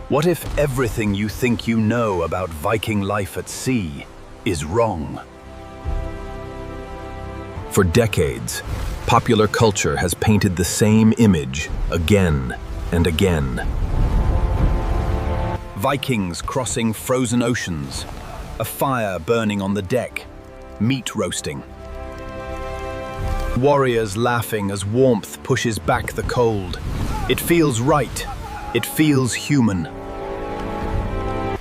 What if everything you think you know about Viking life at sea is wrong? For decades, popular culture has painted the same image again and again. Vikings crossing frozen oceans, a fire burning on the deck, meat roasting. Warriors laughing as warmth pushes back the cold. It feels right. It feels human.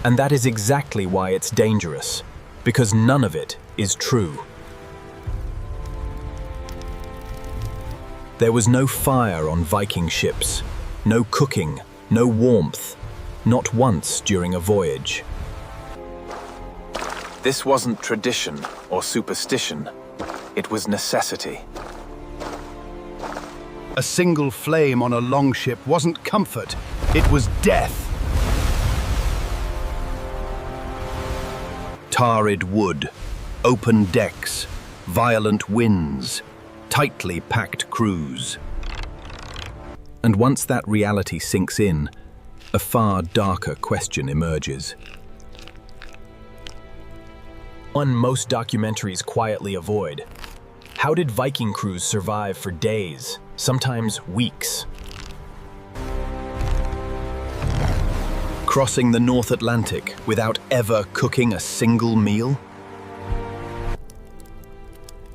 And that is exactly why it's dangerous, because none of it is true. There was no fire on Viking ships, no cooking, no warmth, not once during a voyage. This wasn't tradition or superstition, it was necessity. A single flame on a longship wasn't comfort, it was death. Tarred wood, open decks, violent winds, tightly packed crews. And once that reality sinks in, a far darker question emerges. One most documentaries quietly avoid. How did Viking crews survive for days, sometimes weeks? Crossing the North Atlantic without ever cooking a single meal?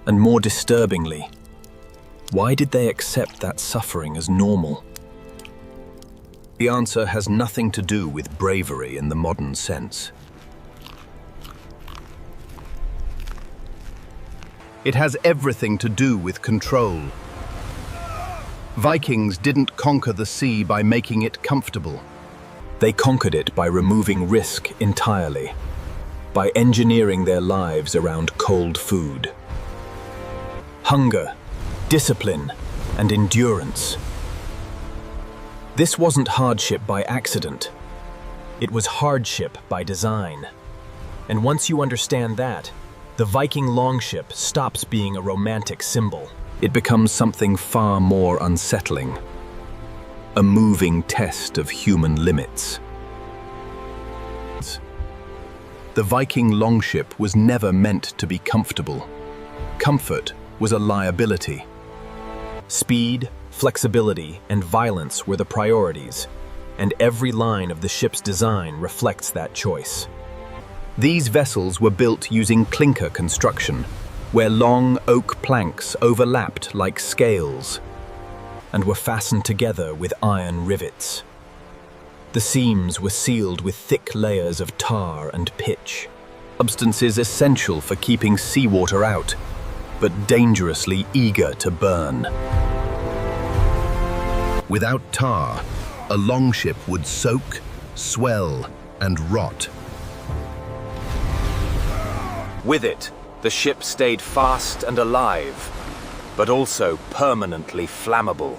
And more disturbingly, why did they accept that suffering as normal? The answer has nothing to do with bravery in the modern sense. It has everything to do with control. Vikings didn't conquer the sea by making it comfortable. They conquered it by removing risk entirely, by engineering their lives around cold food. Hunger, discipline, and endurance. This wasn't hardship by accident. It was hardship by design. And once you understand that, the Viking longship stops being a romantic symbol. It becomes something far more unsettling. A moving test of human limits. The Viking longship was never meant to be comfortable. Comfort was a liability. Speed, flexibility, and violence were the priorities, and every line of the ship's design reflects that choice. These vessels were built using clinker construction, where long oak planks overlapped like scales and were fastened together with iron rivets. The seams were sealed with thick layers of tar and pitch, substances essential for keeping seawater out, but dangerously eager to burn. Without tar, a longship would soak, swell, and rot. With it, the ship stayed fast and alive, but also permanently flammable.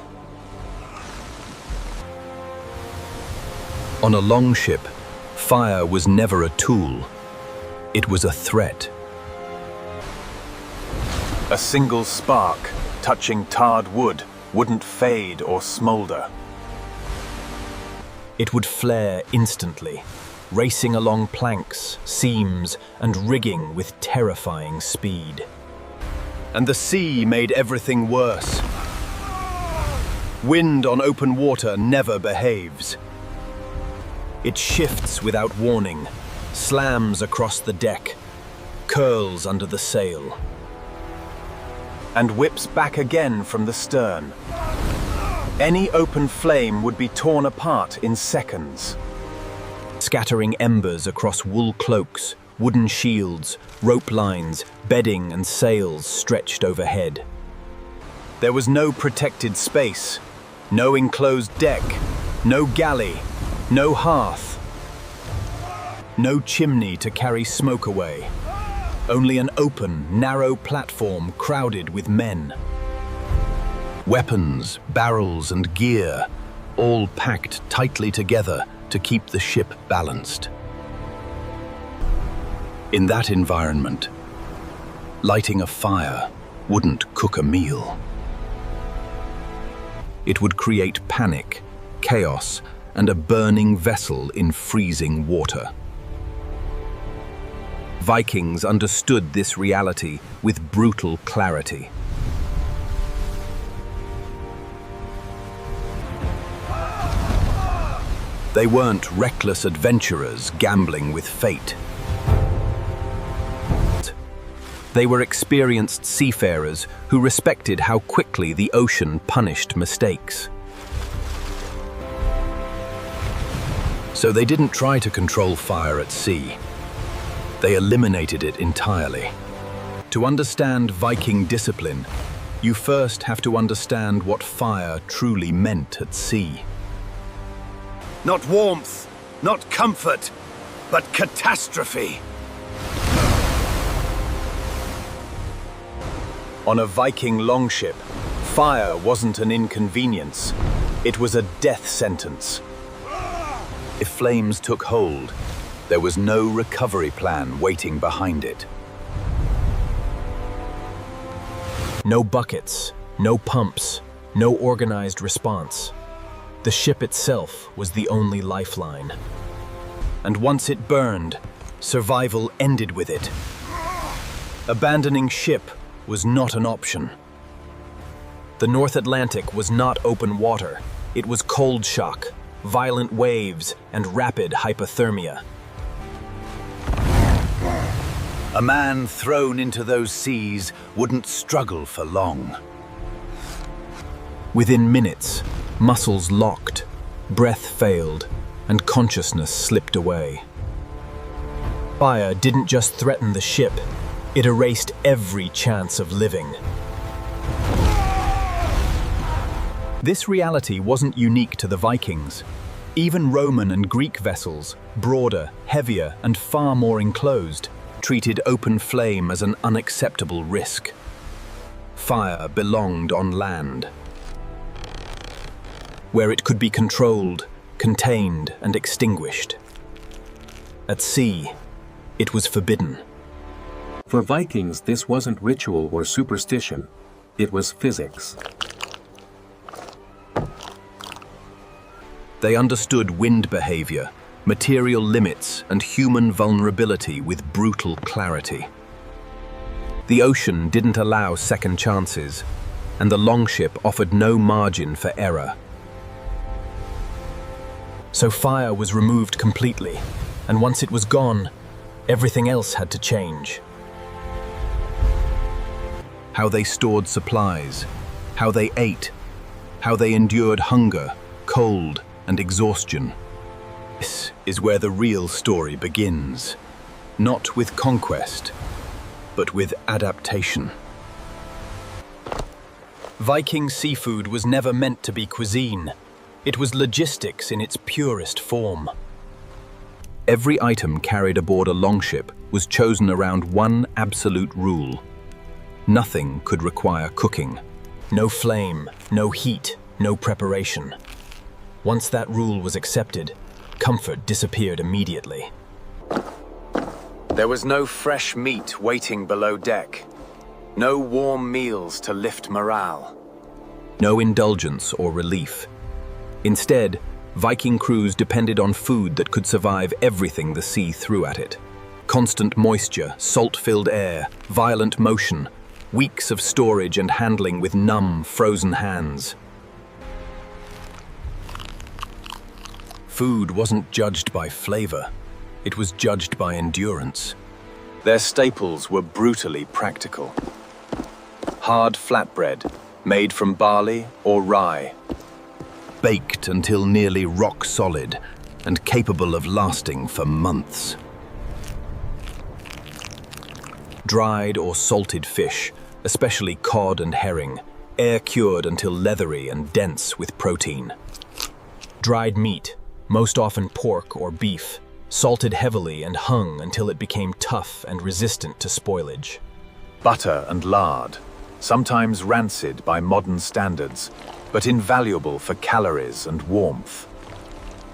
On a longship, fire was never a tool. It was a threat. A single spark touching tarred wood wouldn't fade or smolder. It would flare instantly, racing along planks, seams, and rigging with terrifying speed. And the sea made everything worse. Wind on open water never behaves. It shifts without warning, slams across the deck, curls under the sail, and whips back again from the stern. Any open flame would be torn apart in seconds, scattering embers across wool cloaks, wooden shields, rope lines, bedding and sails stretched overhead. There was no protected space, no enclosed deck, no galley, no hearth, no chimney to carry smoke away. Only an open, narrow platform crowded with men. Weapons, barrels, and gear, all packed tightly together to keep the ship balanced. In that environment, lighting a fire wouldn't cook a meal. It would create panic, chaos, and a burning vessel in freezing water. Vikings understood this reality with brutal clarity. They weren't reckless adventurers gambling with fate. They were experienced seafarers who respected how quickly the ocean punished mistakes. So they didn't try to control fire at sea. They eliminated it entirely. To understand Viking discipline, you first have to understand what fire truly meant at sea. Not warmth, not comfort, but catastrophe. On a Viking longship, fire wasn't an inconvenience. It was a death sentence. If flames took hold, there was no recovery plan waiting behind it. No buckets, no pumps, no organized response. The ship itself was the only lifeline. And once it burned, survival ended with it. Abandoning ship was not an option. The North Atlantic was not open water. It was cold shock, violent waves, and rapid hypothermia. A man thrown into those seas wouldn't struggle for long. Within minutes, muscles locked, breath failed, and consciousness slipped away. Fire didn't just threaten the ship, it erased every chance of living. This reality wasn't unique to the Vikings. Even Roman and Greek vessels, broader, heavier, and far more enclosed, treated open flame as an unacceptable risk. Fire belonged on land, where it could be controlled, contained, and extinguished. At sea, it was forbidden. For Vikings, this wasn't ritual or superstition. It was physics. They understood wind behavior, material limits, and human vulnerability with brutal clarity. The ocean didn't allow second chances, and the longship offered no margin for error. So fire was removed completely, and once it was gone, everything else had to change. How they stored supplies, how they ate, how they endured hunger, cold, and exhaustion. This is where the real story begins, not with conquest, but with adaptation. Viking seafood was never meant to be cuisine. It was logistics in its purest form. Every item carried aboard a longship was chosen around one absolute rule. Nothing could require cooking. No flame, no heat, no preparation. Once that rule was accepted, comfort disappeared immediately. There was no fresh meat waiting below deck. No warm meals to lift morale. No indulgence or relief. Instead, Viking crews depended on food that could survive everything the sea threw at it. Constant moisture, salt-filled air, violent motion, weeks of storage and handling with numb, frozen hands. Food wasn't judged by flavor, it was judged by endurance. Their staples were brutally practical. Hard flatbread, made from barley or rye. Baked until nearly rock solid and capable of lasting for months. Dried or salted fish, especially cod and herring, air-cured until leathery and dense with protein. Dried meat, most often pork or beef, salted heavily and hung until it became tough and resistant to spoilage. Butter and lard, sometimes rancid by modern standards, but invaluable for calories and warmth.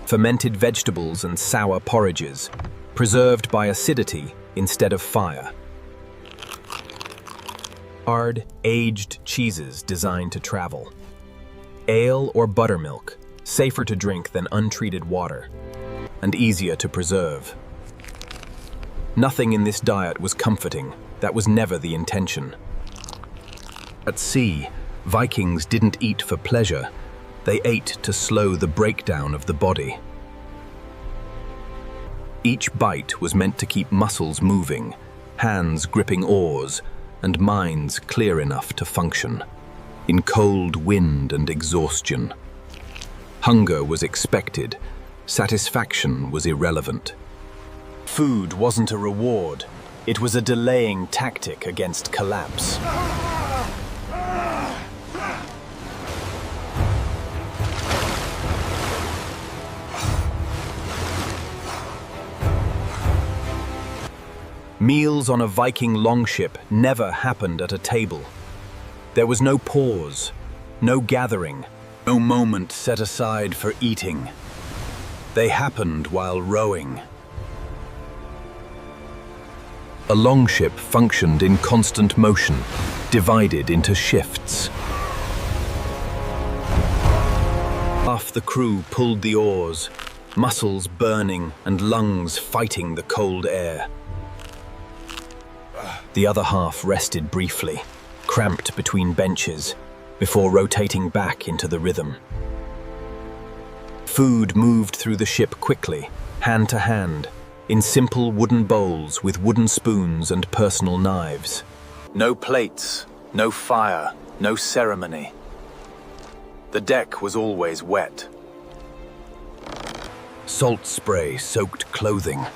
Fermented vegetables and sour porridges, preserved by acidity instead of fire. Hard, aged cheeses designed to travel. Ale or buttermilk, safer to drink than untreated water, and easier to preserve. Nothing in this diet was comforting. That was never the intention. At sea, Vikings didn't eat for pleasure. They ate to slow the breakdown of the body. Each bite was meant to keep muscles moving, hands gripping oars, and minds clear enough to function, in cold wind and exhaustion. Hunger was expected, satisfaction was irrelevant. Food wasn't a reward, it was a delaying tactic against collapse. Meals on a Viking longship never happened at a table. There was no pause, no gathering, no moment set aside for eating. They happened while rowing. A longship functioned in constant motion, divided into shifts. Half the crew pulled the oars, muscles burning and lungs fighting the cold air. The other half rested briefly, cramped between benches, before rotating back into the rhythm. Food moved through the ship quickly, hand to hand, in simple wooden bowls with wooden spoons and personal knives. No plates, no fire, no ceremony. The deck was always wet. Salt spray soaked clothing.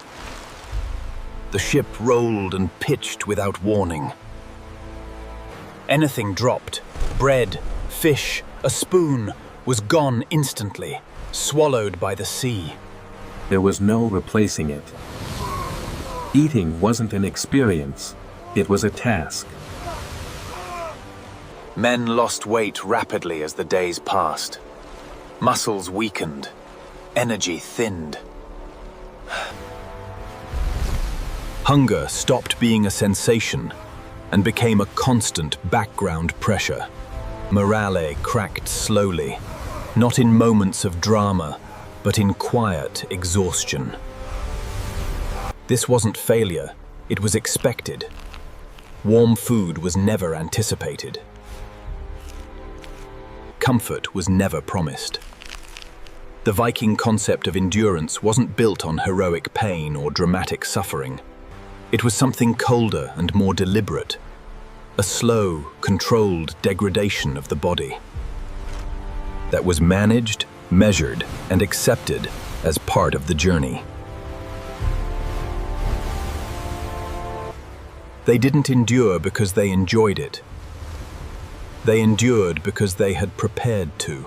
The ship rolled and pitched without warning. Anything dropped, bread, fish, a spoon, was gone instantly, swallowed by the sea. There was no replacing it. Eating wasn't an experience, it was a task. Men lost weight rapidly as the days passed. Muscles weakened, energy thinned. Hunger stopped being a sensation and became a constant background pressure. Morale cracked slowly, not in moments of drama, but in quiet exhaustion. This wasn't failure, it was expected. Warm food was never anticipated. Comfort was never promised. The Viking concept of endurance wasn't built on heroic pain or dramatic suffering. It was something colder and more deliberate, a slow, controlled degradation of the body that was managed, measured, and accepted as part of the journey. They didn't endure because they enjoyed it. They endured because they had prepared to.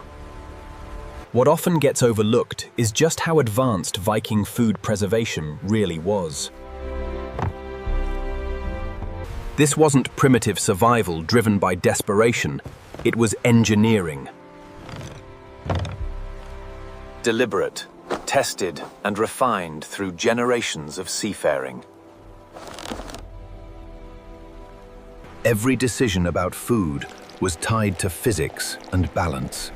What often gets overlooked is just how advanced Viking food preservation really was. This wasn't primitive survival driven by desperation, it was engineering. Deliberate, tested, and refined through generations of seafaring. Every decision about food was tied to physics and balance.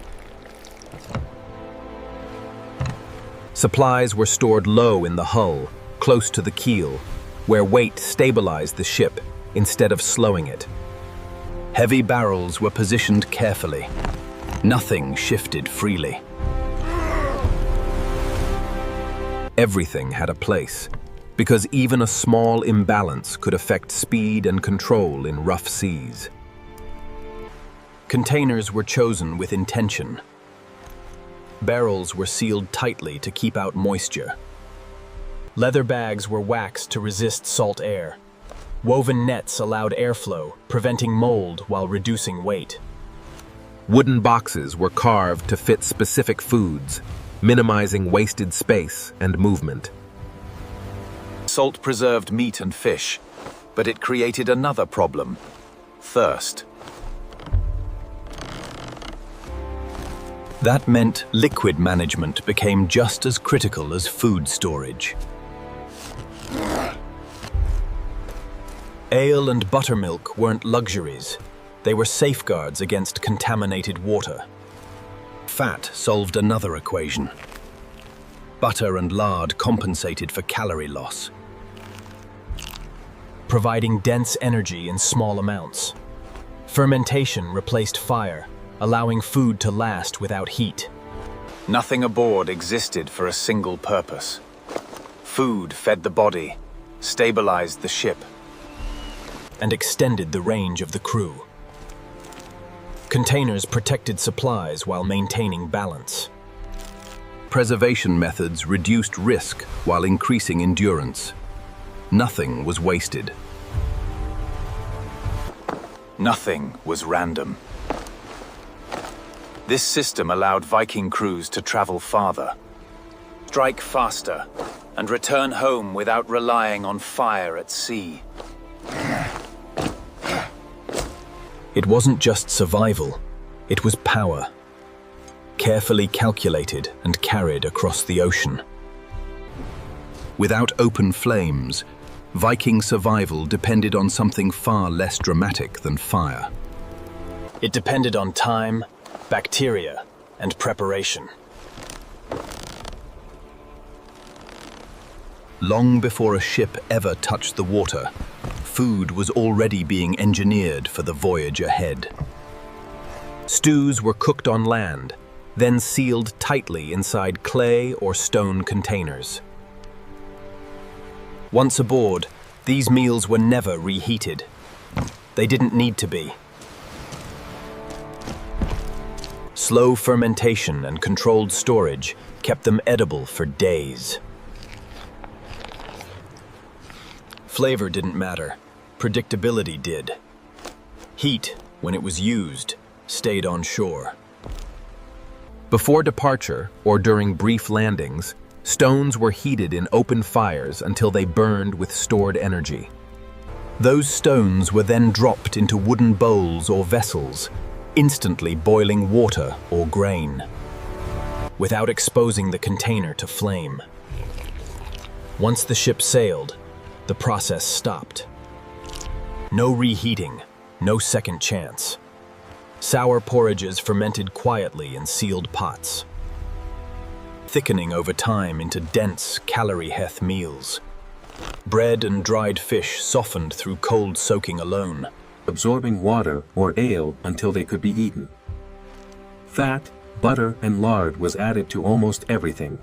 Supplies were stored low in the hull, close to the keel, where weight stabilized the ship instead of slowing it. Heavy barrels were positioned carefully. Nothing shifted freely. Everything had a place, because even a small imbalance could affect speed and control in rough seas. Containers were chosen with intention. Barrels were sealed tightly to keep out moisture. Leather bags were waxed to resist salt air. Woven nets allowed airflow, preventing mold while reducing weight. Wooden boxes were carved to fit specific foods, minimizing wasted space and movement. Salt preserved meat and fish, but it created another problem: thirst. That meant liquid management became just as critical as food storage. Ale and buttermilk weren't luxuries. They were safeguards against contaminated water. Fat solved another equation. Butter and lard compensated for calorie loss, providing dense energy in small amounts. Fermentation replaced fire, allowing food to last without heat. Nothing aboard existed for a single purpose. Food fed the body, stabilized the ship, and extended the range of the crew. Containers protected supplies while maintaining balance. Preservation methods reduced risk while increasing endurance. Nothing was wasted. Nothing was random. This system allowed Viking crews to travel farther, strike faster, and return home without relying on fire at sea. It wasn't just survival, it was power, carefully calculated and carried across the ocean. Without open flames, Viking survival depended on something far less dramatic than fire. It depended on time, bacteria, and preparation. Long before a ship ever touched the water, food was already being engineered for the voyage ahead. Stews were cooked on land, then sealed tightly inside clay or stone containers. Once aboard, these meals were never reheated. They didn't need to be. Slow fermentation and controlled storage kept them edible for days. Flavor didn't matter. Predictability did. Heat, when it was used, stayed on shore. Before departure, or during brief landings, stones were heated in open fires until they burned with stored energy. Those stones were then dropped into wooden bowls or vessels, instantly boiling water or grain, without exposing the container to flame. Once the ship sailed, the process stopped. No reheating, no second chance. Sour porridges fermented quietly in sealed pots, thickening over time into dense, calorie-heth meals. Bread and dried fish softened through cold soaking alone, absorbing water or ale until they could be eaten. Fat, butter, and lard was added to almost everything.